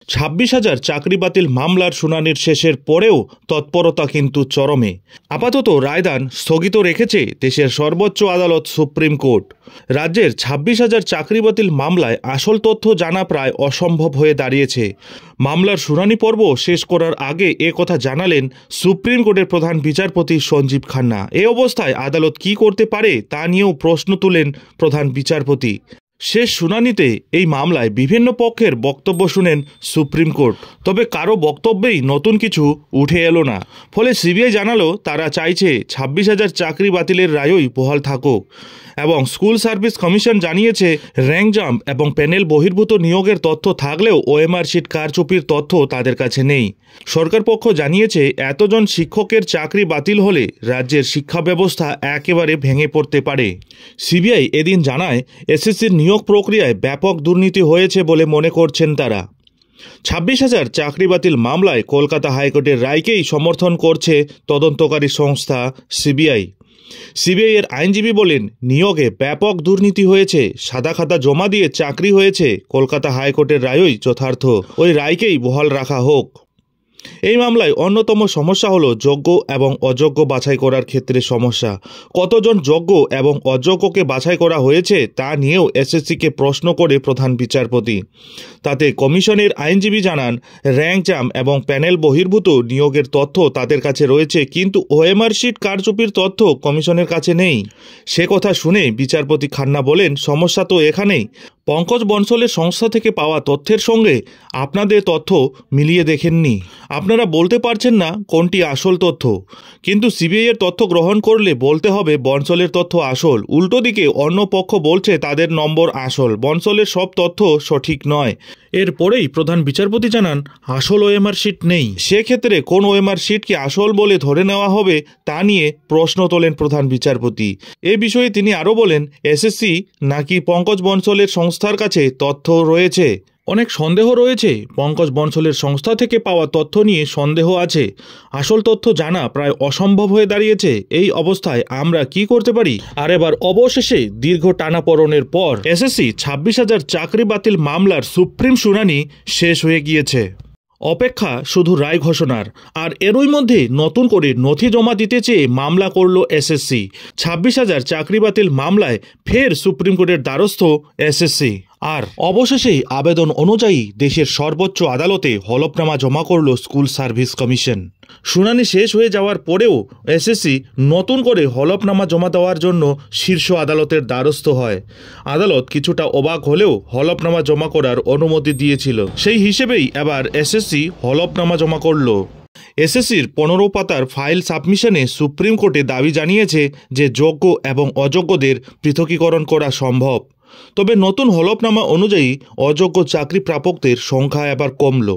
26,000 চাকরি বাতিল মামলার শুনানির শেষের পরেও তৎপরতা কিন্তু চরমে। আপাতত রায়দান স্থগিত রেখেছে দেশের সর্বোচ্চ আদালত সুপ্রিম কোর্ট। রাজ্যের 26,000 চাকরি বাতিল মামলায় আসল তথ্য জানা প্রায় অসম্ভব হয়ে দাঁড়িয়েছে। মামলার শুনানি পর্ব শেষ করার আগে কথা জানালেন সুপ্রিম কোর্টের প্রধান বিচারপতি সঞ্জীব খান্না। এ অবস্থায় আদালত কি করতে পারে তা নিয়েও প্রশ্ন তুলেন প্রধান বিচারপতি। শেষ শুনানিতে এই মামলায় বিভিন্ন পক্ষের বক্তব্য শুনেন সুপ্রিম কোর্ট, তবে কারো বক্তব্যেই নতুন কিছু উঠে এলো না। ফলে সিবিআই জানালো তারা চাইছে 26,000 চাকরি বাতিলের রায়ই বহাল থাকুক। এবং স্কুল সার্ভিস কমিশন জানিয়েছে র্যাঙ্ক জাম্প এবং প্যানেল বহির্ভূত নিয়োগের তথ্য থাকলেও ওএমআর শিট কারচুপির তথ্য তাদের কাছে নেই। সরকার পক্ষ জানিয়েছে এতজন শিক্ষকের চাকরি বাতিল হলে রাজ্যের শিক্ষা ব্যবস্থা একেবারে ভেঙে পড়তে পারে। সিবিআই এদিন জানায় এসএসসির নিয়োগ প্রক্রিয়ায় ব্যাপক দুর্নীতি হয়েছে বলে মনে করছেন তারা। 26,000 চাকরি বাতিল মামলায় কলকাতা হাইকোর্টের রায়কেই সমর্থন করছে তদন্তকারী সংস্থা সিবিআই। সিবিআই এর আইনজীবী বলেন, নিয়োগে ব্যাপক দুর্নীতি হয়েছে, সাদা খাতা জমা দিয়ে চাকরি হয়েছে। কলকাতা হাইকোর্টের রায়ই যথার্থ, ওই রায়কেই বহাল রাখা হোক। এই মামলায় অন্যতম সমস্যা হলো যোগ্য এবং অযোগ্য বাছাই করার ক্ষেত্রে সমস্যা। কতজন যোগ্য এবং অযোগ্যকে বাছাই করা হয়েছে তা নিয়েও এসএসসিকে প্রশ্ন করে প্রধান বিচারপতি। তাতে কমিশনের আইনজীবী জানান র্যাঙ্ক জাম্প এবং প্যানেল বহির্ভূত নিয়োগের তথ্য তাদের কাছে রয়েছে, কিন্তু ওএমআর শিট কারচুপির তথ্য কমিশনের কাছে নেই। সে কথা শুনে বিচারপতি খান্না বলেন, সমস্যা তো এখানেই। পঙ্কজ বনসলের সংস্থা থেকে পাওয়া তথ্যের সঙ্গে আপনাদের তথ্য মিলিয়ে দেখেননি। আপনারা বলতে পারছেন না কোনটি আসল তথ্য, কিন্তু সিবিআই এর তথ্য গ্রহণ করলে বলতে হবে বনসলের তথ্য আসল। উল্টো দিকে অন্য পক্ষ বলছে তাদের নম্বর আসল, বনসলের সব তথ্য সঠিক নয়। এরপরেই প্রধান বিচারপতি জানান আসল ওএমআর শিট নেই। সেক্ষেত্রে কোন ওএমআর শিটকে আসল বলে ধরে নেওয়া হবে তা নিয়ে প্রশ্ন তোলেন প্রধান বিচারপতি। এ বিষয়ে তিনি আরও বলেন, এসএসসি নাকি পঙ্কজ বনসলের সংস্থার কাছে তথ্য রয়েছে। অনেক সন্দেহ রয়েছে। পঙ্কজ বনসলের সংস্থা থেকে পাওয়া তথ্য নিয়ে সন্দেহ আছে। আসল তথ্য জানা প্রায় অসম্ভব হয়ে দাঁড়িয়েছে। এই অবস্থায় আমরা কি করতে পারি? আর এবার অবশেষে দীর্ঘ টানাপোড়েনের পর এসএসসি 26,000 চাকরি বাতিল মামলার সুপ্রিম শুনানি শেষ হয়ে গিয়েছে। অপেক্ষা শুধু রায় ঘোষণার। আর এরই মধ্যে নতুন করে নথি জমা দিতে চেয়ে মামলা করল এসএসসি। 26,000 চাকরি বাতিল মামলায় ফের সুপ্রিম কোর্টের দ্বারস্থ এসএসসি। আর অবশেষেই আবেদন অনুযায়ী দেশের সর্বোচ্চ আদালতে হলফনামা জমা করল স্কুল সার্ভিস কমিশন। শুনানি শেষ হয়ে যাওয়ার পরেও এসএসসি নতুন করে হলফনামা জমা দেওয়ার জন্য শীর্ষ আদালতের দ্বারস্থ হয়। আদালত কিছুটা অবাক হলেও হলফনামা জমা করার অনুমতি দিয়েছিল। সেই হিসেবেই এবার এসএসসি হলফনামা জমা করল। এসএসসির 15 পাতার ফাইল সাবমিশনে সুপ্রিম কোর্টে দাবি জানিয়েছে যে যোগ্য এবং অযোগ্যদের পৃথকীকরণ করা সম্ভব। তবে নতুন হলফনামা অনুযায়ী অযোগ্য চাকরি প্রাপকদের সংখ্যা এবার কমল।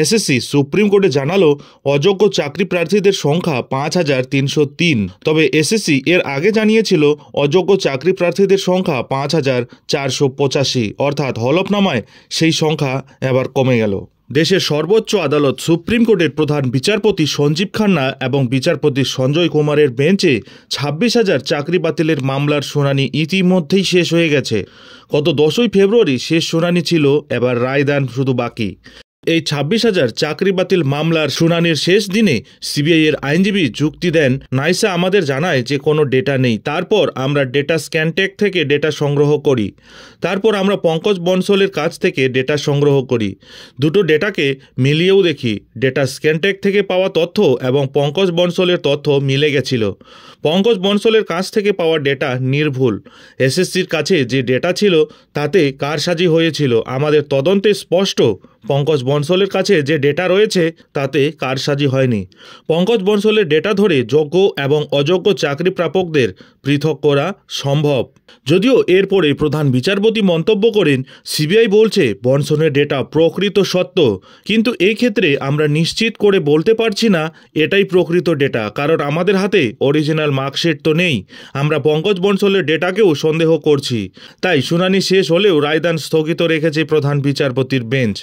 এসএসসি সুপ্রিম কোর্টে জানালো অযোগ্য চাকরি প্রার্থীদের সংখ্যা 5,303। তবে এসএসসি এর আগে জানিয়েছিল অযোগ্য চাকরি প্রার্থীদের সংখ্যা 5,485। অর্থাৎ হলফনামায় সেই সংখ্যা এবার কমে গেল। দেশের সর্বোচ্চ আদালত সুপ্রিম কোর্টের প্রধান বিচারপতি সঞ্জীব খান্না এবং বিচারপতি সঞ্জয় কুমারের বেঞ্চে 26,000 চাকরি বাতিলের মামলার শুনানি ইতিমধ্যেই শেষ হয়ে গেছে। গত 10ই ফেব্রুয়ারি শেষ শুনানি ছিল, এবার রায়দান শুধু বাকি। এই 26,000 চাকরি বাতিল মামলার শুনানির শেষ দিনে সিবিআই এর আইনজীবী যুক্তি দেন, নাইসা আমাদের জানায় যে কোনো ডেটা নেই। তারপর আমরা ডেটা স্ক্যানটেক থেকে ডেটা সংগ্রহ করি। তারপর আমরা পঙ্কজ বনসলের কাছ থেকে ডেটা সংগ্রহ করি। দুটো ডেটাকে মিলিয়েও দেখি। ডেটা স্ক্যানটেক থেকে পাওয়া তথ্য এবং পঙ্কজ বনসলের তথ্য মিলে গেছিল। পঙ্কজ বনসলের কাছ থেকে পাওয়া ডেটা নির্ভুল। এসএসসির কাছে যে ডেটা ছিল তাতে কারসাজি হয়েছিল। আমাদের তদন্তে স্পষ্ট পঙ্কজ বনসলের কাছে যে ডেটা রয়েছে তাতে কারসাজি হয়নি। পঙ্কজ বনসলের ডেটা ধরে যোগ্য এবং অযোগ্য চাকরি প্রাপকদের পৃথক করা সম্ভব। যদিও এরপরে প্রধান বিচারপতি মন্তব্য করেন, সিবিআই বলছে বনসলের ডেটা প্রকৃত সত্য, কিন্তু এই ক্ষেত্রে আমরা নিশ্চিত করে বলতে পারছি না এটাই প্রকৃত ডেটা, কারণ আমাদের হাতে অরিজিনাল মার্কশিট তো নেই। আমরা পঙ্কজ বনসলের ডেটাকেও সন্দেহ করছি। তাই শুনানি শেষ হলেও রায়দান স্থগিত রেখেছে প্রধান বিচারপতির বেঞ্চ।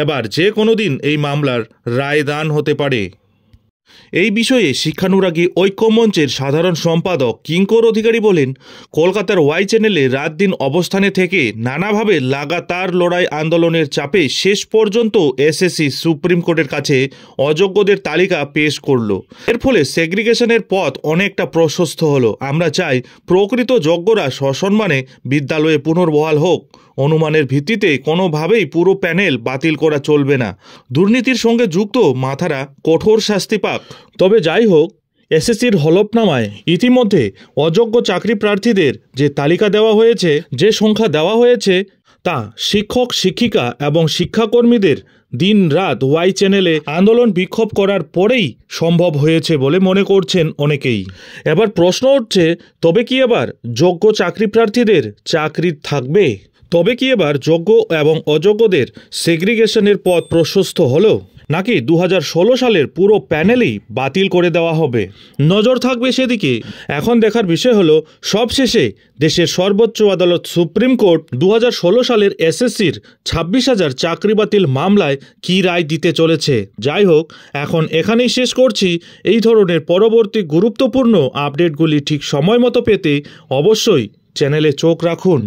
এবার যে কোনো দিন এই মামলার রায়দান হতে পারে। এই বিষয়ে শিক্ষানুরাগী ঐক্যমঞ্চের সাধারণ সম্পাদক কিঙ্কর অধিকারী বলেন, কলকাতার ওয়াই চ্যানেলে রাত দিন অবস্থানে থেকে নানাভাবে লাগাতার লড়াই আন্দোলনের চাপে শেষ পর্যন্ত এসএসসি সুপ্রিম কোর্টের কাছে অযোগ্যদের তালিকা পেশ করল। এর ফলে সেগ্রিগেশনের পথ অনেকটা প্রশস্ত হলো। আমরা চাই প্রকৃত যোগ্যরা সসম্মানে বিদ্যালয়ে পুনর্বহাল হোক। অনুমানের ভিত্তিতে কোনোভাবেই পুরো প্যানেল বাতিল করা চলবে না। দুর্নীতির সঙ্গে যুক্ত মাথারা কঠোর শাস্তি পাক। তবে যাই হোক, এসএসসির হলফনামায় ইতিমধ্যে অযোগ্য চাকরি প্রার্থীদের যে তালিকা দেওয়া হয়েছে, যে সংখ্যা দেওয়া হয়েছে, তা শিক্ষক শিক্ষিকা এবং শিক্ষাকর্মীদের দিন রাত ওয়াই চ্যানেলে আন্দোলন বিক্ষোভ করার পরেই সম্ভব হয়েছে বলে মনে করছেন অনেকেই। এবার প্রশ্ন উঠছে, তবে কি এবার যোগ্য চাকরি প্রার্থীদের চাকরি থাকবে? তবে কি এবার যোগ্য এবং অযোগ্যদের সেগ্রিগেশনের পথ প্রশস্ত হলো, নাকি 2016 সালের পুরো প্যানেলই বাতিল করে দেওয়া হবে? নজর থাকবে সেদিকে। এখন দেখার বিষয় হলো, সবশেষে দেশের সর্বোচ্চ আদালত সুপ্রিম কোর্ট 2016 সালের এসএসসির 26,000 চাকরি বাতিল মামলায় কী রায় দিতে চলেছে। যাই হোক, এখন এখানেই শেষ করছি। এই ধরনের পরবর্তী গুরুত্বপূর্ণ আপডেটগুলি ঠিক সময় মতো পেতে অবশ্যই চ্যানেলে চোখ রাখুন।